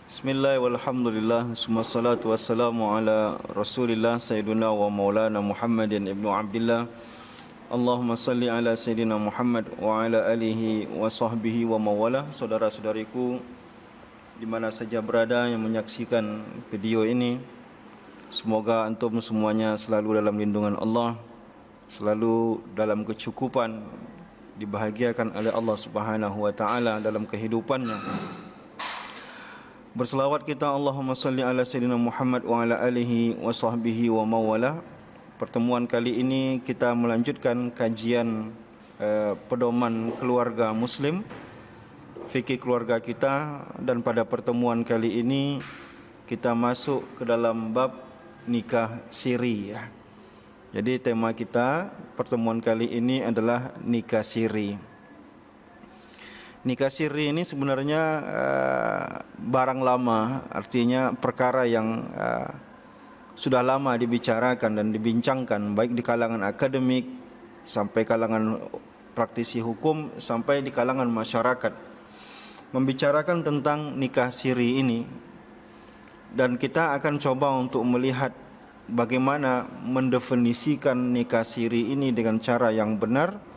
Bismillah walhamdulillah Summa salatu wassalamu ala rasulillah Sayyiduna wa maulana Muhammadin ibnu Abdillah. Allahumma salli ala Sayyidina Muhammad wa ala alihi wa sahbihi wa mawala. Saudara-saudariku di mana saja berada yang menyaksikan video ini, semoga antum semuanya selalu dalam lindungan Allah, selalu dalam kecukupan, dibahagiakan oleh Allah Subhanahu wa taala dalam kehidupannya. Berselawat kita Allahumma salli ala Sayyidina Muhammad wa ala alihi wa sahbihi wa mawala. Pertemuan kali ini kita melanjutkan kajian pedoman keluarga muslim, fikih keluarga kita, dan pada pertemuan kali ini kita masuk ke dalam bab nikah siri ya. Jadi tema kita pertemuan kali ini adalah nikah siri. Nikah siri ini sebenarnya barang lama, artinya perkara yang sudah lama dibicarakan dan dibincangkan, baik di kalangan akademik sampai kalangan praktisi hukum sampai di kalangan masyarakat, membicarakan tentang nikah siri ini. Dan kita akan coba untuk melihat bagaimana mendefinisikan nikah siri ini dengan cara yang benar.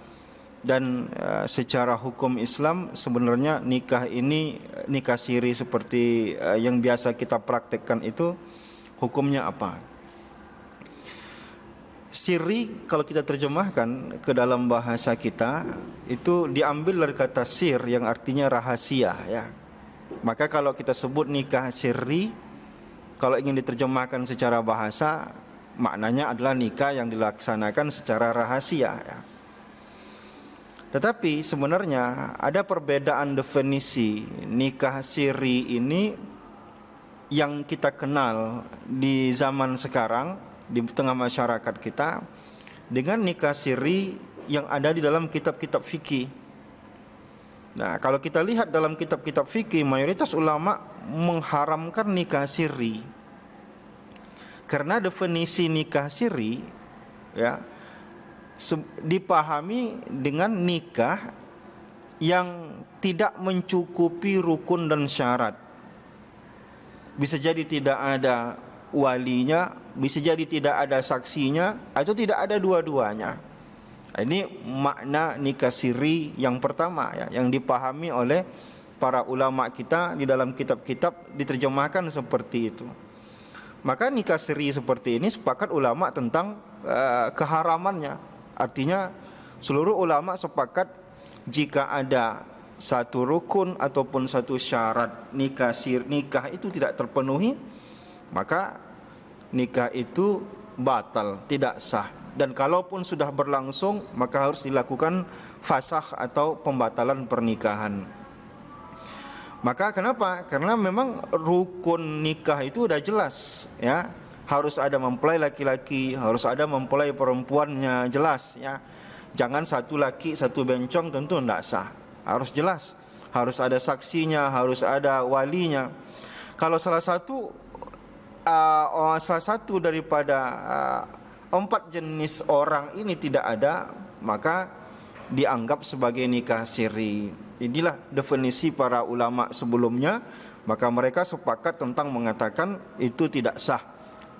Dan secara hukum Islam sebenarnya nikah ini, nikah siri seperti yang biasa kita praktekkan itu hukumnya apa? Siri kalau kita terjemahkan ke dalam bahasa kita itu diambil dari kata sir yang artinya rahasia ya. Maka kalau kita sebut nikah siri, kalau ingin diterjemahkan secara bahasa, maknanya adalah nikah yang dilaksanakan secara rahasia ya. Tetapi sebenarnya ada perbedaan definisi nikah siri ini yang kita kenal di zaman sekarang di tengah masyarakat kita dengan nikah siri yang ada di dalam kitab-kitab fikih. Nah, kalau kita lihat dalam kitab-kitab fikih, mayoritas ulama mengharamkan nikah siri. Karena definisi nikah siri ya dipahami dengan nikah yang tidak mencukupi rukun dan syarat. Bisa jadi tidak ada walinya, bisa jadi tidak ada saksinya, atau tidak ada dua-duanya. Ini makna nikah siri yang pertama ya, yang dipahami oleh para ulama kita di dalam kitab-kitab diterjemahkan seperti itu. Maka nikah siri seperti ini sepakat ulama tentang keharamannya. Artinya seluruh ulama sepakat jika ada satu rukun ataupun satu syarat nikah itu tidak terpenuhi, maka nikah itu batal, tidak sah. Dan kalaupun sudah berlangsung, maka harus dilakukan fasakh atau pembatalan pernikahan. Maka kenapa? Karena memang rukun nikah itu sudah jelas ya. Harus ada mempelai laki-laki, harus ada mempelai perempuannya, jelas ya. Jangan satu laki satu bencong, tentu tidak sah. Harus jelas, harus ada saksinya, harus ada walinya. Kalau salah satu daripada 4 jenis orang ini tidak ada, maka dianggap sebagai nikah siri. Inilah definisi para ulama sebelumnya. Maka mereka sepakat tentang mengatakan itu tidak sah.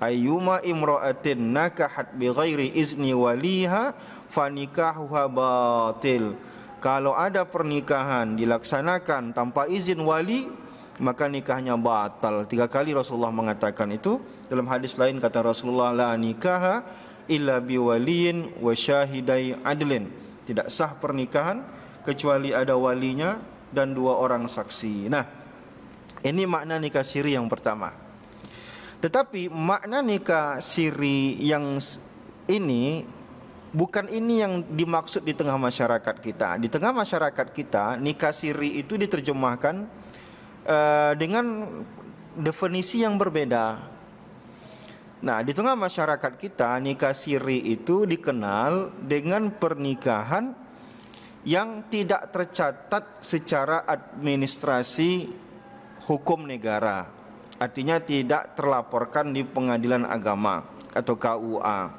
Ayyuma imra'atin nakahat bighairi izni waliha fanikahuha batil. Kalau ada pernikahan dilaksanakan tanpa izin wali, maka nikahnya batal. 3 kali Rasulullah mengatakan itu. Dalam hadis lain kata Rasulullah, la nikaha illa biwaliyin wa syahidai adlin. Tidak sah pernikahan kecuali ada walinya dan 2 orang saksi. Nah, ini makna nikah siri yang pertama. Tetapi makna nikah siri yang ini bukan ini yang dimaksud di tengah masyarakat kita. Di tengah masyarakat kita, nikah siri itu diterjemahkan dengan definisi yang berbeda. Nah, di tengah masyarakat kita, nikah siri itu dikenal dengan pernikahan yang tidak tercatat secara administrasi hukum negara. Artinya tidak terlaporkan di pengadilan agama atau KUA.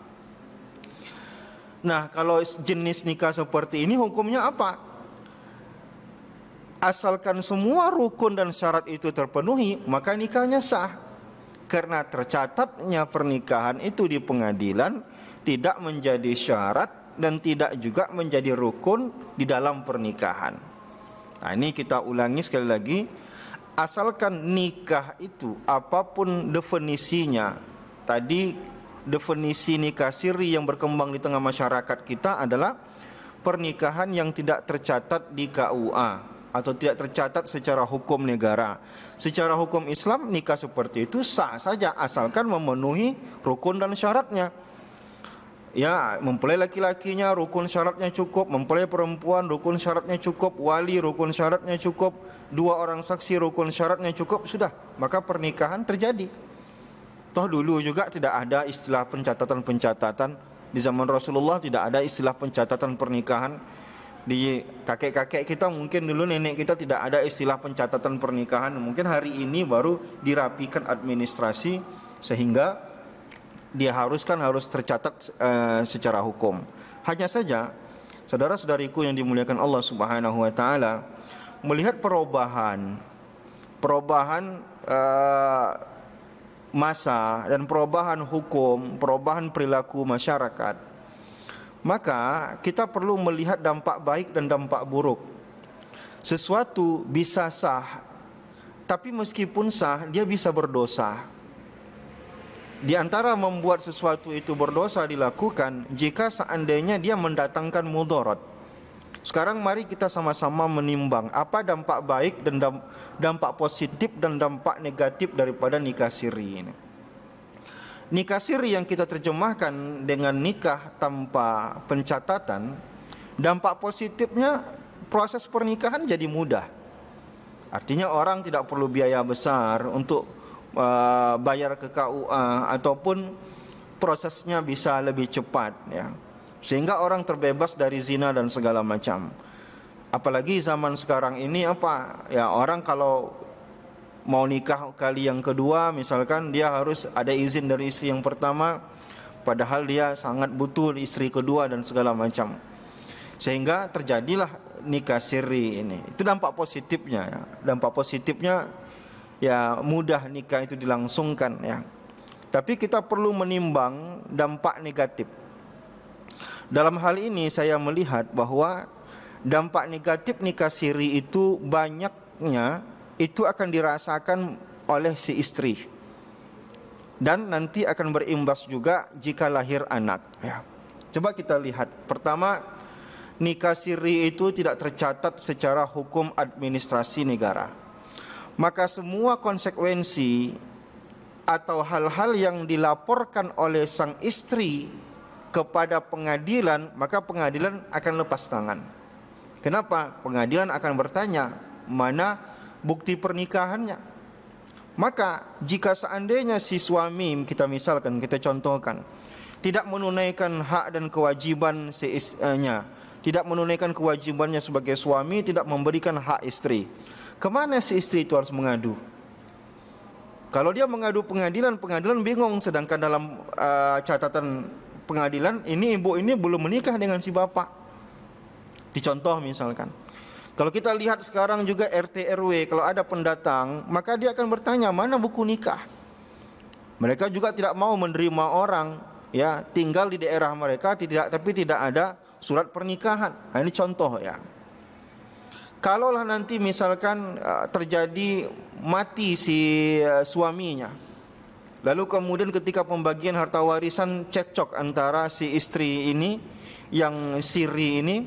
Nah, kalau jenis nikah seperti ini hukumnya apa? asalkan semua rukun dan syarat itu terpenuhi, maka nikahnya sah. Karena tercatatnya pernikahan itu di pengadilan tidak menjadi syarat dan tidak juga menjadi rukun di dalam pernikahan. Nah, ini kita ulangi sekali lagi. Asalkan nikah itu apapun definisinya, tadi definisi nikah siri yang berkembang di tengah masyarakat kita adalah pernikahan yang tidak tercatat di KUA atau tidak tercatat secara hukum negara. Secara hukum Islam, nikah seperti itu sah saja asalkan memenuhi rukun dan syaratnya. Ya, mempelai laki-lakinya rukun syaratnya cukup, mempelai perempuan rukun syaratnya cukup, wali rukun syaratnya cukup, 2 orang saksi rukun syaratnya cukup, sudah, maka pernikahan terjadi. Toh dulu juga tidak ada istilah pencatatan-pencatatan. Di zaman Rasulullah tidak ada istilah pencatatan pernikahan. Di kakek-kakek kita mungkin dulu, nenek kita tidak ada istilah pencatatan pernikahan. Mungkin hari ini baru dirapikan administrasi sehingga dia harus tercatat secara hukum. Hanya saja saudara-saudariku yang dimuliakan Allah Subhanahu wa taala, melihat perubahan masa dan perubahan hukum, perubahan perilaku masyarakat, maka kita perlu melihat dampak baik dan dampak buruk. Sesuatu bisa sah, tapi meskipun sah, dia bisa berdosa. Di antara membuat sesuatu itu berdosa dilakukan jika seandainya dia mendatangkan mudarat. Sekarang mari kita sama-sama menimbang apa dampak baik dan dampak positif dan dampak negatif daripada nikah siri ini. Nikah siri yang kita terjemahkan dengan nikah tanpa pencatatan, dampak positifnya proses pernikahan jadi mudah. Artinya orang tidak perlu biaya besar untuk bayar ke KUA ataupun prosesnya bisa lebih cepat, ya. Sehingga orang terbebas dari zina dan segala macam. Apalagi zaman sekarang ini ya, orang kalau mau nikah kali yang kedua misalkan, dia harus ada izin dari istri yang pertama, padahal dia sangat butuh istri kedua dan segala macam. Sehingga terjadilah nikah siri ini. Itu dampak positifnya, ya. Dampak positifnya ya mudah nikah itu dilangsungkan, ya. Tapi kita perlu menimbang dampak negatif. Dalam hal ini saya melihat bahwa dampak negatif nikah siri itu banyaknya itu akan dirasakan oleh si istri, dan nanti akan berimbas juga jika lahir anak, ya. Coba kita lihat. Pertama, nikah siri itu tidak tercatat secara hukum administrasi negara. Maka semua konsekuensi atau hal-hal yang dilaporkan oleh sang istri kepada pengadilan, maka pengadilan akan lepas tangan. Kenapa? Pengadilan akan bertanya, mana bukti pernikahannya? Maka jika seandainya si suami, kita contohkan, tidak menunaikan hak dan kewajiban si istrinya, tidak menunaikan kewajibannya sebagai suami, tidak memberikan hak istri, kemana si istri itu harus mengadu? Kalau dia mengadu pengadilan, pengadilan bingung. Sedangkan dalam catatan pengadilan, ini ibu ini belum menikah dengan si bapak. Dicontoh misalkan, kalau kita lihat sekarang juga RT RW, kalau ada pendatang, maka dia akan bertanya, mana buku nikah? Mereka juga tidak mau menerima orang, ya, tinggal di daerah mereka tapi tidak ada surat pernikahan. Nah, ini contoh, ya. Kalaulah nanti misalkan terjadi mati si suaminya, lalu kemudian ketika pembagian harta warisan cekcok antara si istri ini yang siri ini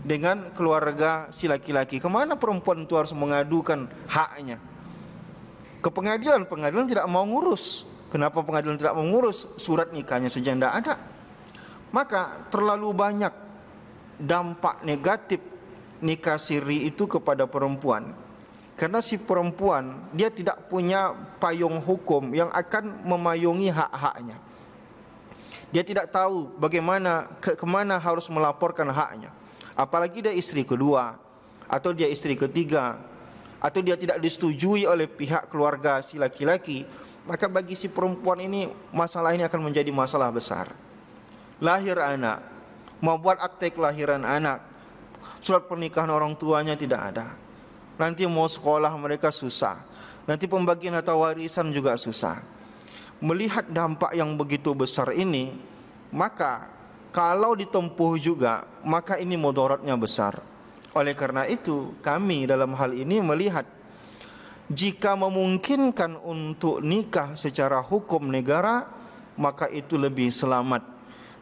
dengan keluarga si laki-laki, kemana perempuan itu harus mengadukan haknya? Ke pengadilan. Pengadilan tidak mau ngurus. Kenapa pengadilan tidak mau ngurus? Surat nikahnya saja tidak ada. Maka terlalu banyak dampak negatif nikah siri itu kepada perempuan. Karena si perempuan dia tidak punya payung hukum yang akan memayungi hak-haknya. Dia tidak tahu bagaimana kemana harus melaporkan haknya. Apalagi dia istri kedua atau dia istri ketiga, atau dia tidak disetujui oleh pihak keluarga si laki-laki, maka bagi si perempuan ini masalah ini akan menjadi masalah besar. Lahir anak, mau buat akte kelahiran anak, surat pernikahan orang tuanya tidak ada. nanti mau sekolah mereka susah, nanti pembagian harta warisan juga susah. Melihat dampak yang begitu besar ini, maka kalau ditempuh juga, maka ini mudaratnya besar. Oleh karena itu, kami dalam hal ini melihat jika memungkinkan untuk nikah secara hukum negara, maka itu lebih selamat.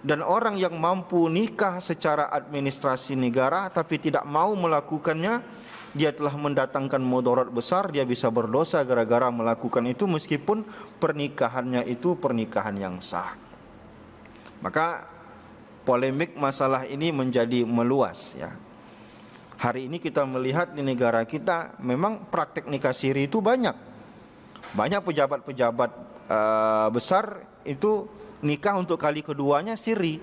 Dan orang yang mampu nikah secara administrasi negara tapi tidak mau melakukannya, dia telah mendatangkan mudarat besar, dia bisa berdosa gara-gara melakukan itu meskipun pernikahannya itu pernikahan yang sah. Maka polemik masalah ini menjadi meluas ya. Hari ini kita melihat di negara kita memang praktek nikah siri itu banyak. Banyak pejabat-pejabat besar itu nikah untuk kali keduanya siri.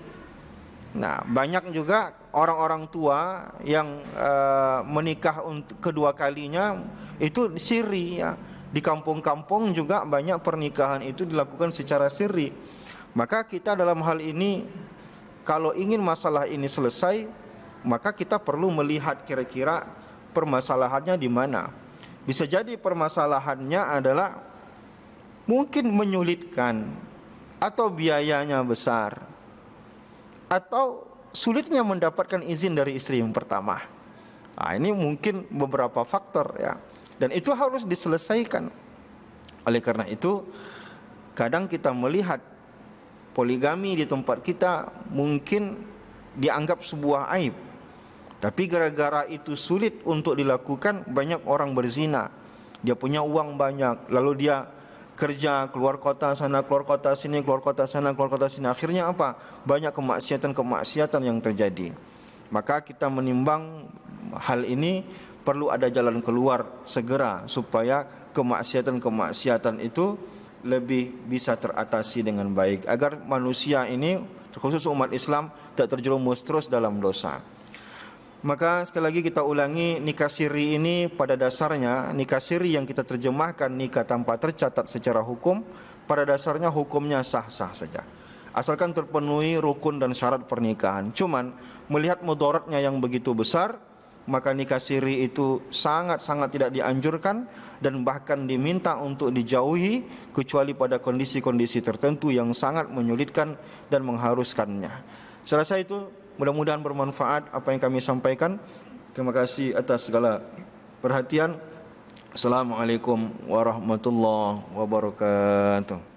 Nah, banyak juga orang-orang tua yang menikah untuk kedua kalinya itu siri ya. Di kampung-kampung juga banyak pernikahan itu dilakukan secara siri. Maka kita dalam hal ini kalau ingin masalah ini selesai, maka kita perlu melihat kira-kira permasalahannya di mana. Bisa jadi permasalahannya adalah mungkin menyulitkan, atau biayanya besar, atau sulitnya mendapatkan izin dari istri yang pertama. Nah, ini mungkin beberapa faktor ya, dan itu harus diselesaikan. Oleh karena itu, kadang kita melihat poligami di tempat kita mungkin dianggap sebuah aib. Tapi gara-gara itu sulit untuk dilakukan, banyak orang berzina. Dia punya uang banyak, lalu dia kerja keluar kota sana, keluar kota sini, keluar kota sana, keluar kota sini. Akhirnya apa? Banyak kemaksiatan-kemaksiatan yang terjadi. Maka kita menimbang hal ini perlu ada jalan keluar segera supaya kemaksiatan-kemaksiatan itu lebih bisa teratasi dengan baik, agar manusia ini, khusus umat Islam, tidak terjerumus terus dalam dosa. Maka sekali lagi kita ulangi, nikah siri ini pada dasarnya, nikah siri yang kita terjemahkan nikah tanpa tercatat secara hukum, pada dasarnya hukumnya sah-sah saja, asalkan terpenuhi rukun dan syarat pernikahan. Cuman melihat mudaratnya yang begitu besar, maka nikah siri itu sangat-sangat tidak dianjurkan dan bahkan diminta untuk dijauhi, kecuali pada kondisi-kondisi tertentu yang sangat menyulitkan dan mengharuskannya. Saya rasa itu mudah-mudahan bermanfaat apa yang kami sampaikan. Terima kasih atas segala perhatian. Assalamualaikum warahmatullahi wabarakatuh.